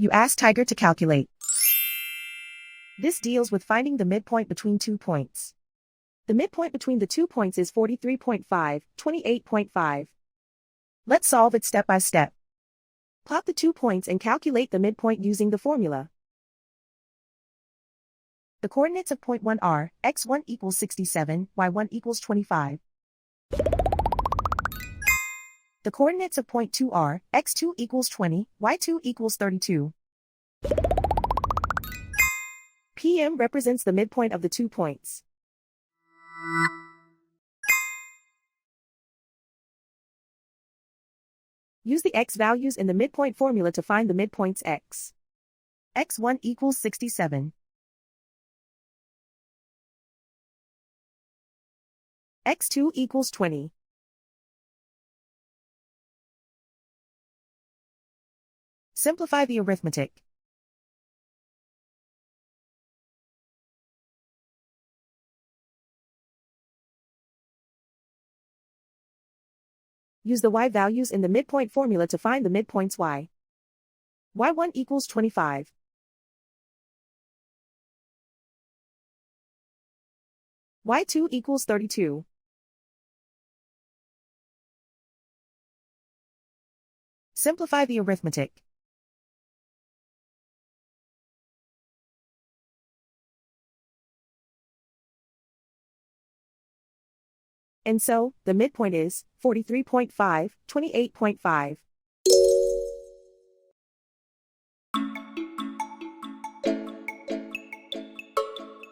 You ask Tiger to calculate. This deals with finding the midpoint between 2 points. The midpoint between the 2 points is 43.5, 28.5. Let's solve it step by step. Plot the 2 points and calculate the midpoint using the formula. The coordinates of point 1 are, x1 equals 67, y1 equals 25. The coordinates of point 2 are, x2 equals 20, y2 equals 32. PM represents the midpoint of the 2 points. Use the x values in the midpoint formula to find the midpoints x. x1 equals 67. x2 equals 20. Simplify the arithmetic. Use the y values in the midpoint formula to find the midpoints y. y1 equals 25. y2 equals 32. Simplify the arithmetic. And so, the midpoint is 43.5, 28.5.